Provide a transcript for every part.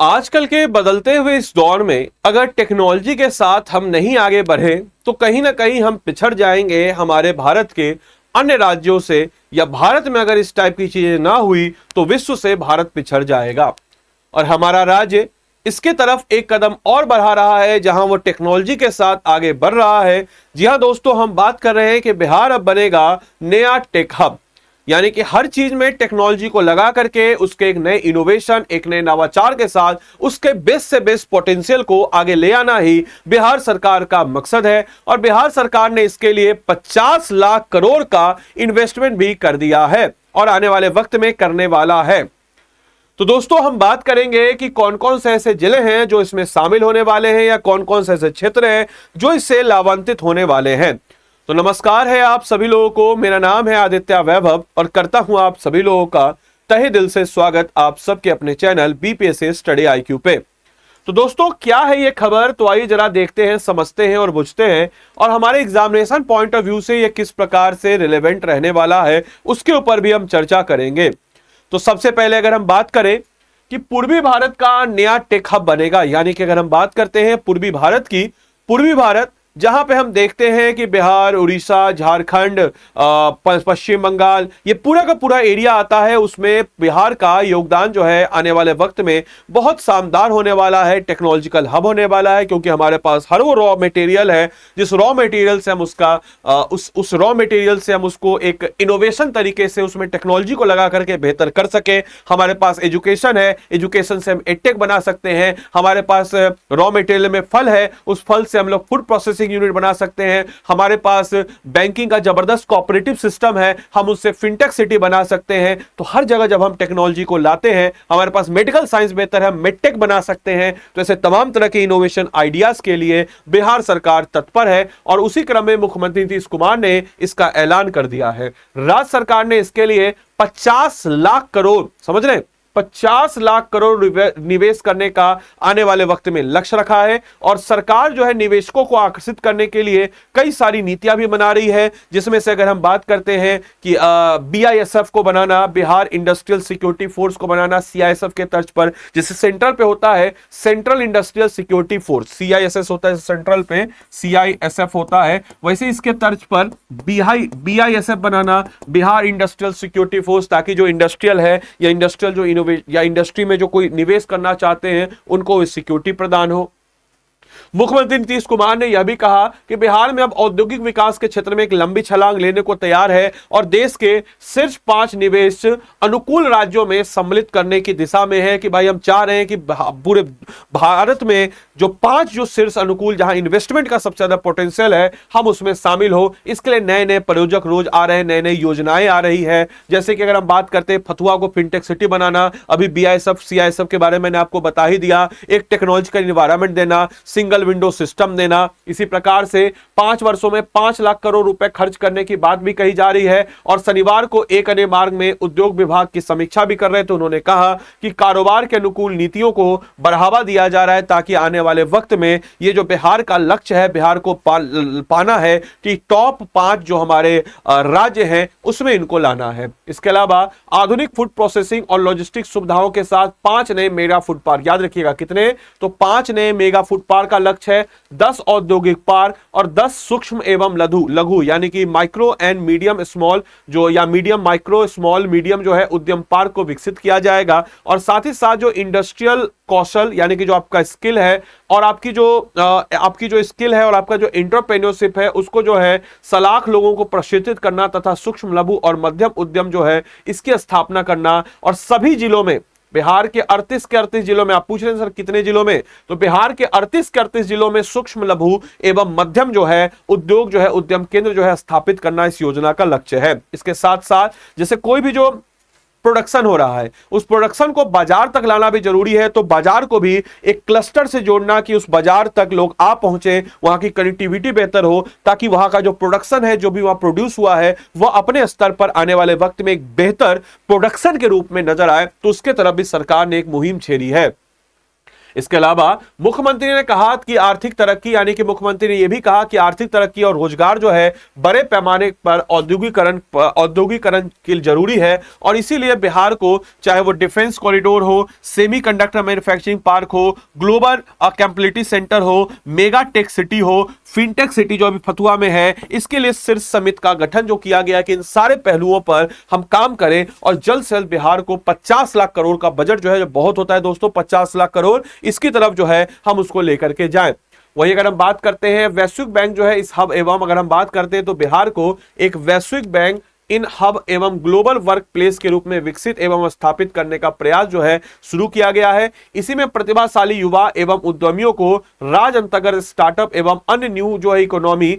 आजकल के बदलते हुए इस दौर में अगर टेक्नोलॉजी के साथ हम नहीं आगे बढ़े तो कहीं ना कहीं हम पिछड़ जाएंगे हमारे भारत के अन्य राज्यों से, या भारत में अगर इस टाइप की चीजें ना हुई तो विश्व से भारत पिछड़ जाएगा। और हमारा राज्य इसके तरफ एक कदम और बढ़ा रहा है जहां वो टेक्नोलॉजी के साथ आगे बढ़ रहा है। जी हां दोस्तों, हम बात कर रहे हैं कि बिहार अब बनेगा नया टेक हब, यानी कि हर चीज में टेक्नोलॉजी को लगा करके उसके एक नए इनोवेशन, एक नए नवाचार के साथ उसके बेस्ट से बेस्ट पोटेंशियल को आगे ले आना ही बिहार सरकार का मकसद है। और बिहार सरकार ने इसके लिए 50 लाख करोड़ का इन्वेस्टमेंट भी कर दिया है और आने वाले वक्त में करने वाला है। तो दोस्तों, हम बात करेंगे कि कौन कौन से ऐसे जिले हैं जो इसमें शामिल होने वाले हैं, या कौन कौन से ऐसे क्षेत्र हैं जो इससे लाभान्वित होने वाले हैं। तो नमस्कार है आप सभी लोगों को, मेरा नाम है आदित्य वैभव और करता हूं आप सभी लोगों का तहे दिल से स्वागत आप सबके अपने चैनल बीपीएससी स्टडी आईक्यू पे। तो दोस्तों, क्या है ये खबर, तो आइए जरा देखते हैं, समझते हैं और बुझते हैं, और हमारे एग्जामिनेशन पॉइंट ऑफ व्यू से ये किस प्रकार से रिलेवेंट रहने वाला है उसके ऊपर भी हम चर्चा करेंगे। तो सबसे पहले अगर हम बात करें कि पूर्वी भारत का नया टेक हब बनेगा, यानी कि अगर हम बात करते हैं पूर्वी भारत की, पूर्वी भारत जहां पे हम देखते हैं कि बिहार, उड़ीसा, झारखंड, पश्चिम बंगाल, ये पूरा का पूरा एरिया आता है, उसमें बिहार का योगदान जो है आने वाले वक्त में बहुत शानदार होने वाला है, टेक्नोलॉजिकल हब होने वाला है, क्योंकि हमारे पास हर वो रॉ मटेरियल है जिस रॉ मटेरियल से हम उसका उस रॉ मटेरियल से हम उसको एक इनोवेशन तरीके से उसमें टेक्नोलॉजी को लगा करके बेहतर कर सके। हमारे पास एजुकेशन है, एजुकेशन से हम एडटेक बना सकते हैं, हमारे पास रॉ मटेरियल में फल है, उस फल से हम लोग फूड प्रोसेसिंग यूनिट बना सकते हैं, हमारे पास बैंकिंग का जबरदस्त कोऑपरेटिव सिस्टम है, हम उससे फिनटेक सिटी बना सकते हैं। तो हर जगह जब हम टेक्नोलॉजी को लाते हैं, हमारे पास मेडिकल साइंस बेहतर है, मेडटेक बना सकते हैं। तो ऐसे तमाम तरह के इनोवेशन आइडियाज के लिए बिहार सरकार तत्पर है और उसी क्रम में मुख्यमंत्री नीतीश कुमार ने इसका ऐलान कर दिया है। राज्य सरकार ने इसके लिए 50 लाख करोड़, समझ रहे हैं, 50 लाख करोड़ निवेश करने का आने वाले वक्त में लक्ष्य रखा है। और सरकार जो है निवेशकों को आकर्षित करने के लिए कई सारी नीतियां भी बना रही है, जिसमें से अगर हम बात करते हैं कि बीआईएसएफ को बनाना, बिहार इंडस्ट्रियल सिक्योरिटी फोर्स को बनाना सीआईएसएफ के तर्ज पर, जिसे सेंट्रल पे होता है सेंट्रल इंडस्ट्रियल सिक्योरिटी फोर्स, सीआईएसएस होता है सेंट्रल पे, सीआईएसएफ होता है, वैसे इसके तर्ज पर बीआईएसएफ बनाना, बिहार इंडस्ट्रियल सिक्योरिटी फोर्स, ताकि जो इंडस्ट्रियल है या इंडस्ट्रियल जो या इंडस्ट्री में जो कोई निवेश करना चाहते हैं उनको सिक्योरिटी प्रदान हो। मुख्यमंत्री नीतीश कुमार ने यह भी कहा कि बिहार में अब औद्योगिक विकास के क्षेत्र में एक लंबी छलांग लेने को तैयार है और देश के शीर्ष 5 निवेश अनुकूल राज्यों में सम्मिलित करने की दिशा में है। कि भाई हम चाह रहे हैं कि पूरे भारत में जो 5 जो शीर्ष अनुकूल, जहां इन्वेस्टमेंट का सबसे ज्यादा पोटेंशियल है, हम उसमें शामिल हो। इसके लिए नए नए प्रायोजक रोज आ रहे हैं, नई नई योजनाएं आ रही है। जैसे कि अगर हम बात करते हैं फतुहा को फिनटेक सिटी बनाना, अभी बीआईएसएफ सीआईएसएफ के बारे में मैंने आपको बता ही दिया, एक टेक्नोलॉजिकल एनवायरनमेंट देना, सिंगल विंडो सिस्टम देना। इसी प्रकार से 5 वर्षों में 5 लाख करोड़ रुपए खर्च करने की बात भी कही जा रही है। और शनिवार को एक अन्य मार्ग में उद्योग विभाग की समीक्षा भी कर रहे थे, उन्होंने कहा कि कारोबार के अनुकूल नीतियों को बढ़ावा दिया जा रहा है ताकि आने वाले वक्त में ये जो बिहार का लक्ष्य है, बिहार को पाना है कि टॉप 5 जो हमारे राज्य हैं उसमें इनको लाना है। इसके अलावा आधुनिक फूड प्रोसेसिंग और लॉजिस्टिक सुविधाओं के साथ 5 नए मेगा फूड पार्क, याद रखिएगा कितने, तो 5 नए मेगा फूड पार्क का लक्ष्य है, 10 औद्योगिक पार्क और 10 सूक्ष्म एवं लघु यानी कि माइक्रो एंड मीडियम स्मॉल जो, या मीडियम माइक्रो स्मॉल मीडियम जो है उद्यम पार्क को विकसित किया जाएगा। और साथ ही साथ जो इंडस्ट्रियल कौशल, यानी कि जो आपका स्किल है और आपकी जो स्किल है और आपका जो एंटरप्रेन्योरशिप है, उसको जो है सलाख लोगों को प्रशिक्षित करना तथा सूक्ष्म लघु और मध्यम उद्यम जो है इसकी स्थापना करना। और सभी जिलों में, बिहार के 38 के 38 जिलों में, आप पूछ रहे हैं सर कितने जिलों में, तो बिहार के 38 के 38 जिलों में सूक्ष्म लघु एवं मध्यम जो है उद्योग जो है उद्यम केंद्र जो है स्थापित करना इस योजना का लक्ष्य है। इसके साथ साथ जैसे कोई भी जो प्रोडक्शन हो रहा है उस प्रोडक्शन को बाजार तक लाना भी जरूरी है, तो बाजार को भी एक क्लस्टर से जोड़ना कि उस बाजार तक लोग आ पहुंचे, वहां की कनेक्टिविटी बेहतर हो, ताकि वहां का जो प्रोडक्शन है, जो भी वहां प्रोड्यूस हुआ है, वह अपने स्तर पर आने वाले वक्त में एक बेहतर प्रोडक्शन के रूप में नजर आए। तो उसके तरफ भी सरकार ने एक मुहिम छेड़ी है। इसके अलावा मुख्यमंत्री ने कहा कि आर्थिक तरक्की, यानी कि मुख्यमंत्री ने यह भी कहा कि आर्थिक तरक्की और रोजगार जो है बड़े पैमाने पर औद्योगिकरण के लिए जरूरी है और इसीलिए बिहार को चाहे वो डिफेंस कॉरिडोर हो, सेमीकंडक्टर मैन्युफैक्चरिंग पार्क हो, ग्लोबल कैपेबिलिटी सेंटर हो, मेगा टेक सिटी हो, फिनटेक सिटी जो अभी फतुहा में है, इसके लिए शीर्ष समिति का गठन जो किया गया कि इन सारे पहलुओं पर हम काम करें और जल्द से जल्द बिहार को 50 लाख करोड़ का बजट जो है, जो बहुत होता है दोस्तों 50 लाख करोड़, इसकी तरफ जो है हम उसको लेकर के जाएं। वही अगर हम बात करते हैं वैश्विक बैंक जो है इस हब एवं अगर हम बात करते हैं तो बिहार को एक वैश्विक बैंक इन हब एवं ग्लोबल वर्क प्लेस के रूप में विकसित एवं स्थापित करने का प्रयास जो है शुरू किया गया है। इसी में प्रतिभाशाली युवा एवं उद्यमियों को राज्य अंतर्गत स्टार्टअप एवं अन्य न्यू जो है इकोनॉमी,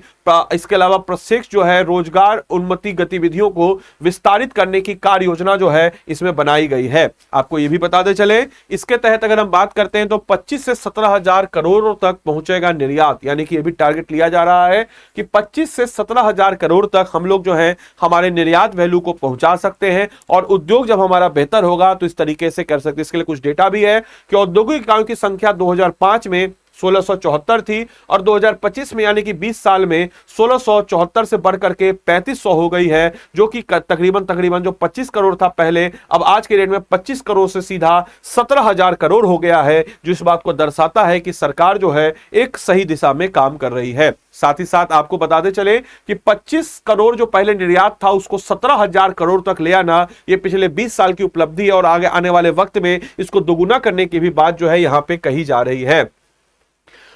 इसके अलावा प्रशिक्ष जो है रोजगार उन्नति गतिविधियों को विस्तारित करने की कार्य योजना जो है इसमें बनाई गई है। आपको यह भी बताते चले, इसके तहत अगर हम बात करते हैं तो 25 से 17 हजार करोड़ तक पहुंचेगा निर्यात, यानी कि यह भी टारगेट लिया जा रहा है कि 25 से 17 हजार करोड़ तक हम लोग जो है हमारे निर्यात वैल्यू को पहुंचा सकते हैं और उद्योग जब हमारा बेहतर होगा तो इस तरीके से कर सकते हैं। इसके लिए कुछ डेटा भी है कि औद्योगिक इकाइयों की संख्या 2005 में 1674 थी और 2025 में यानी कि 20 साल में 1674 से बढ़कर के 3500 हो गई है, जो कि तकरीबन जो 25 करोड़ था पहले, अब आज के डेट में 25 करोड़ से सीधा 17,000 करोड़ हो गया है, जो इस बात को दर्शाता है कि सरकार जो है एक सही दिशा में काम कर रही है। साथ ही साथ आपको बताते चले कि 25 करोड़ जो पहले निर्यात था उसको 17,000 करोड़ तक ले आना, ये पिछले 20 साल की उपलब्धि है और आगे आने वाले वक्त में इसको दोगुना करने की भी बात जो है यहां पे कही जा रही है।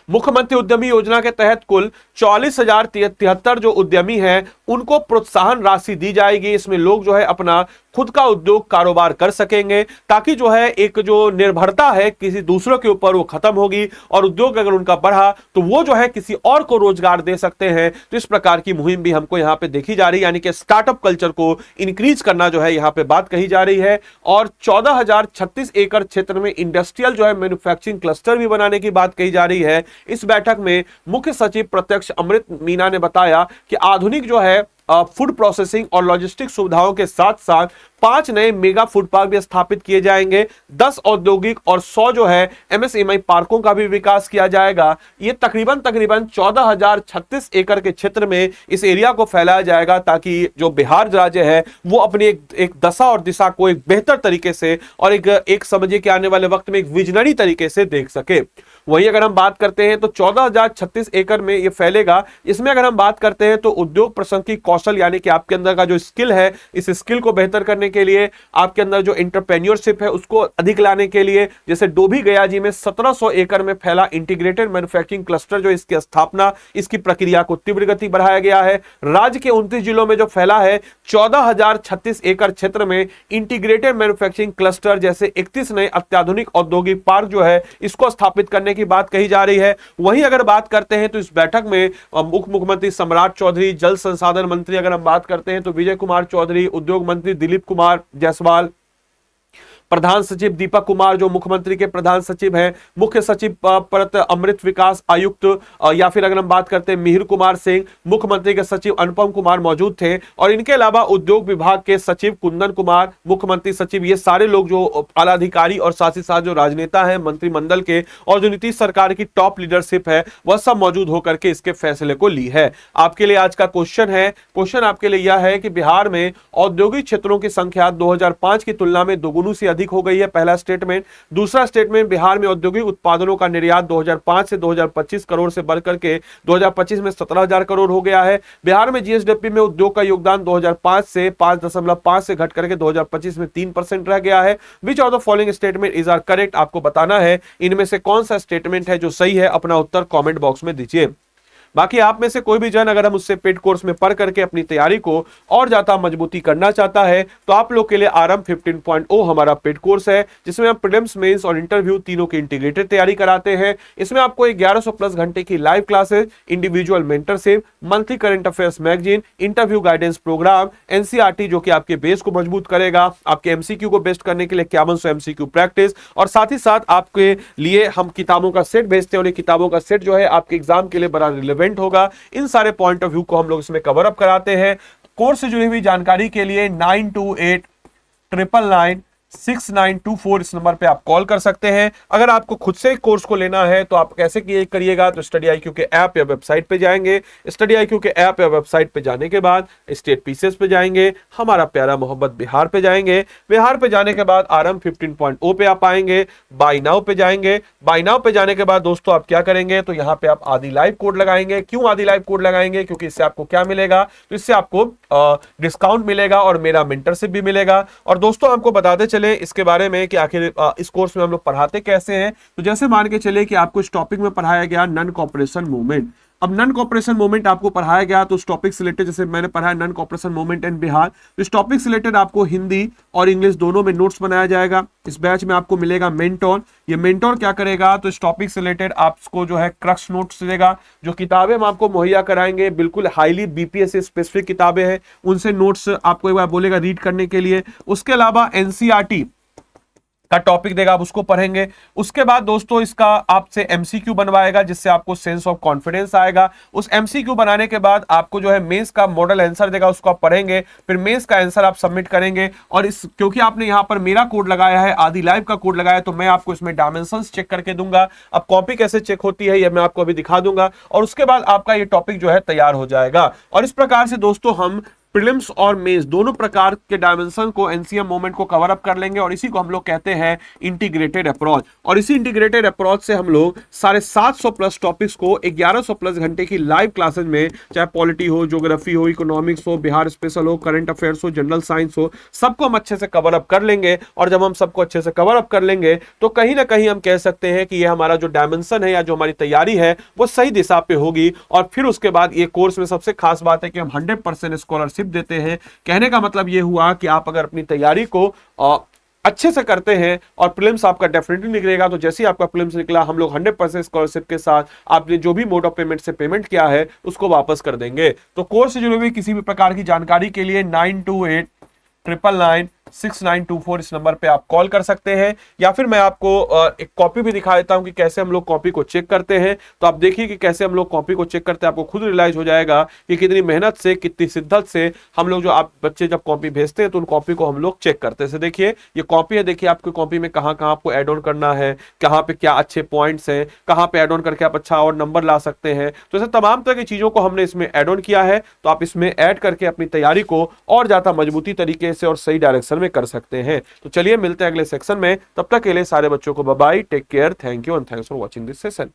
मुख्यमंत्री उद्यमी योजना के तहत कुल 44,073 जो उद्यमी हैं उनको प्रोत्साहन राशि दी जाएगी। इसमें लोग जो है अपना खुद का उद्योग कारोबार कर सकेंगे ताकि जो है एक जो निर्भरता है किसी दूसरों के ऊपर वो खत्म होगी और उद्योग अगर उनका बढ़ा तो वो जो है किसी और को रोजगार दे सकते हैं। तो इस प्रकार की मुहिम भी हमको यहाँ पे देखी जा रही है, यानी कि स्टार्टअप कल्चर को इंक्रीज करना जो है यहाँ पे बात कही जा रही है। और 14,036 एकड़ क्षेत्र में इंडस्ट्रियल जो है मैन्युफैक्चरिंग क्लस्टर भी बनाने की बात कही जा रही है। इस बैठक में मुख्य सचिव प्रत्यक्ष अमृत मीना ने बताया कि आधुनिक जो है फूड प्रोसेसिंग और लॉजिस्टिक सुविधाओं के साथ साथ 5 नए मेगा फूड पार्क भी स्थापित किए जाएंगे, 10 औद्योगिक और 100 जो है एमएसएमई पार्कों का भी विकास किया जाएगा। ये तकरीबन 14,036 एकड़ के क्षेत्र में इस एरिया को फैलाया जाएगा ताकि जो बिहार राज्य है वो अपनी एक दशा और दिशा को एक बेहतर तरीके से और एक समझिए कि आने वाले वक्त में एक विजनरी तरीके से देख सके। वहीं अगर हम बात करते हैं तो 14,036 एकड़ में ये फैलेगा। इसमें अगर हम बात करते हैं तो उद्योग प्रसंगी कौशल, यानी कि आपके अंदर का जो स्किल है, इस स्किल को बेहतर करने के लिए आपके अंदर जो एंटरप्रेन्योरशिप है उसको अधिक लाने के लिए, जैसे डोभी गया जी में 1700 एकड़ में फैला इंटीग्रेटेड मैन्युफैक्चरिंग क्लस्टर जो इसकी स्थापना, इसकी प्रक्रिया को तीव्र गति बढ़ाया गया है। राज्य के 29 जिलों में जो फैला है 14,036 एकड़ क्षेत्र में इंटीग्रेटेड मैन्युफैक्चरिंग क्लस्टर जैसे 31 नए अत्याधुनिक औद्योगिक पार्क जो है इसको स्थापित करने की बात कही जा रही है। वहीं अगर बात करते हैं तो इस बैठक में उप मुख्यमंत्री सम्राट चौधरी, जल संसाधन मंत्री अगर हम बात करते हैं तो विजय कुमार चौधरी, उद्योग मंत्री दिलीप कुमार जायसवाल, प्रधान सचिव दीपक कुमार जो मुख्यमंत्री के प्रधान सचिव हैं, मुख्य सचिव परत अमृत विकास आयुक्त या फिर अगर हम बात करते हैं मिहिर कुमार सिंह, मुख्यमंत्री के सचिव अनुपम कुमार मौजूद थे और इनके अलावा उद्योग विभाग के सचिव कुंदन कुमार, मुख्यमंत्री सचिव, ये सारे लोग जो आला अधिकारी और साथ ही साथ जो राजनेता हैं मंत्रिमंडल के और जो नीतीश सरकार की टॉप लीडरशिप है वह सब मौजूद होकर के इसके फैसले को ली है। आपके लिए आज का क्वेश्चन आपके लिए यह है कि बिहार में औद्योगिक क्षेत्रों की संख्या 2005 की तुलना में दोगुनी से अधिक हो गई है, पहला स्टेटमेंट। दूसरा स्टेटमेंट, बिहार में औद्योगिक उत्पादनों का निर्यात 2005 से 2025 करोड़ से बढ़कर के 2025 में 17,000 करोड़ हो गया है। बिहार में जीएसडीपी में उद्योग का योगदान 2005 से 5.5 से घट करके 2025 में 3% रह गया है। Which of the following statement is are correct, आपको बताना है इनमें से कौन सा स्टेटमेंट है जो सही है। अपना उत्तर कमेंट बॉक्स में दीजिए। बाकी आप में से कोई भी जन अगर हम उससे पेड कोर्स में पढ़ करके अपनी तैयारी को और ज्यादा मजबूती करना चाहता है तो आप लोग के लिए आरंभ 15.0 हमारा पेड कोर्स है, जिसमें हम प्रीलिम्स, मेंस और इंटरव्यू तीनों की इंटीग्रेटेड तैयारी कराते हैं। इसमें आपको 1100 प्लस घंटे की live classes, individual mentorship, monthly current affairs magazine, interview guidance programme, NCERT जो कि आपके बेस को मजबूत करेगा, आपके एमसीक्यू को बेस्ट करने के लिए 5100 एमसीक्यू प्रैक्टिस, और साथ ही साथ आपके लिए हम किताबों का सेट भेजते हैं और ये किताबों का सेट जो है आपके एग्जाम के लिए बड़ा रिलेवेंट होगा। इन सारे पॉइंट ऑफ व्यू को हम लोग इसमें कवर अप कराते हैं। कोर्स से जुड़ी हुई जानकारी के लिए 928999 6924 इस नंबर पे आप कॉल कर सकते हैं। अगर आपको खुद से कोर्स को लेना है तो आप कैसे करिएगा, तो स्टडी IQ के ऐप या वेबसाइट पे जाएंगे। स्टडी IQ के ऐप या वेबसाइट पे जाने के बाद स्टेट पीसेस पे जाएंगे, हमारा प्यारा मोहब्बत बिहार पे जाएंगे। बिहार पे जाने के बाद RM 15.0 पे आप आएंगे, बाय नाउ पे जाएंगे। बाय नाउ पे जाने के बाद दोस्तों आप क्या करेंगे, तो यहाँ पे आप आदि लाइव कोड लगाएंगे। क्यों आदि लाइव कोड लगाएंगे, क्योंकि इससे आपको क्या मिलेगा, तो इससे आपको डिस्काउंट मिलेगा और मेरा मेंटरशिप भी मिलेगा। और दोस्तों हमको बताते चले इसके बारे में कि आखिर इस कोर्स में हम लोग पढ़ाते कैसे हैं। तो जैसे मान के चले कि आपको इस टॉपिक में पढ़ाया गया नॉन कॉपरेशन मूवमेंट। अब नॉन कॉपरेशन मूवमेंट आपको पढ़ाया गया, तो उस टॉपिक से रिलेटेड जैसे मैंने पढ़ा है non cooperation movement in Bihar, तो इस टॉपिक से रिलेटेड आपको हिंदी और इंग्लिश दोनों में नोट्स बनाया जाएगा। इस बैच में आपको मिलेगा मेंटोर। ये मेंटोर क्या करेगा, तो इस टॉपिक से रिलेटेड आपको जो है क्रक्स नोट्स देगा। जो किताबें हम आपको मुहैया कराएंगे बिल्कुल हाईली BPS से स्पेसिफिक किताबें हैं, उनसे नोट्स आपको एक बार बोलेगा रीड करने के लिए। उसके अलावा NCERT का टॉपिक देगा, आप उसको पढ़ेंगे। उसके बाद दोस्तों इसका आपसे MCQ बनवाएगा, जिससे आपको सेंस ऑफ कॉन्फिडेंस आएगा। उस MCQ बनाने के बाद आपको जो है मेंस का मॉडल आंसर देगा, उसको आप पढ़ेंगे। फिर मेंस का आंसर आप सबमिट करेंगे। और इस क्योंकि आपने यहाँ पर मेरा कोड लगाया है, आदि लाइव का कोड लगाया है, तो मैं आपको इसमें डायमेंशंस चेक करके दूंगा। अब कॉपी कैसे चेक होती है ये मैं आपको अभी दिखा दूंगा, और उसके बाद आपका ये टॉपिक जो है तैयार हो जाएगा। और इस प्रकार से दोस्तों हम प्रीलिम्स और मेंस दोनों प्रकार के डायमेंशन को NCM मूवमेंट को कवर अप कर लेंगे, और इसी को हम लोग कहते हैं इंटीग्रेटेड अप्रोच। और इसी इंटीग्रेटेड अप्रोच से हम लोग 750 प्लस टॉपिक्स को 1100 प्लस घंटे की लाइव क्लासेज में, चाहे पॉलिटी हो, ज्योग्राफी हो, इकोनॉमिक्स हो, बिहार स्पेशल हो, करंट अफेयर्स हो, जनरल साइंस हो, सबको हम अच्छे से कवर अप कर लेंगे। और जब हम सबको अच्छे से कवर अप कर लेंगे तो कहीं ना कहीं हम कह सकते हैं कि ये हमारा जो डायमेंशन है या जो हमारी तैयारी है वो सही दिशा पे होगी। और फिर उसके बाद ये कोर्स में सबसे खास बात है कि हम 100% स्कॉलरशिप देते हैं। कहने का मतलब यह हुआ कि आप अगर अपनी तैयारी को अच्छे से करते हैं और प्रीलिम्स आपका डेफिनेटली निकलेगा, तो जैसे ही आपका प्रीलिम्स निकला हम लोग 100% स्कॉलरशिप के साथ आपने जो भी मोड ऑफ पेमेंट से पेमेंट किया है उसको वापस कर देंगे। तो कोर्स से जुड़ी हुई किसी भी प्रकार की जानकारी के लिए 9289996924 इस नंबर पे आप कॉल कर सकते हैं। या फिर मैं आपको एक कॉपी भी दिखा देता हूं कि कैसे हम लोग कॉपी को चेक करते हैं। तो आप देखिए कि कैसे हम लोग कॉपी को चेक करते हैं, आपको खुद रियलाइज हो जाएगा कि कितनी मेहनत से, कितनी शिद्दत से हम लोग, जो आप बच्चे जब कॉपी भेजते हैं तो उन कॉपी को हम लोग चेक करते हैं। देखिए ये कॉपी है, देखिए आपकी कॉपी में कहाँ कहाँ आपको एड ऑन करना है, कहाँ पे क्या अच्छे पॉइंट्स हैं, कहाँ पे एड ऑन करके आप अच्छा और नंबर ला सकते हैं। तो ऐसे तमाम तरह की चीजों को हमने इसमें एड ऑन किया है। तो आप इसमें ऐड करके अपनी तैयारी को और ज्यादा मजबूती तरीके से और सही डायरेक्शन में कर सकते हैं। तो चलिए मिलते हैं अगले सेक्शन में, तब तक के लिए सारे बच्चों को bye bye, take care, thank you and thanks for watching this session.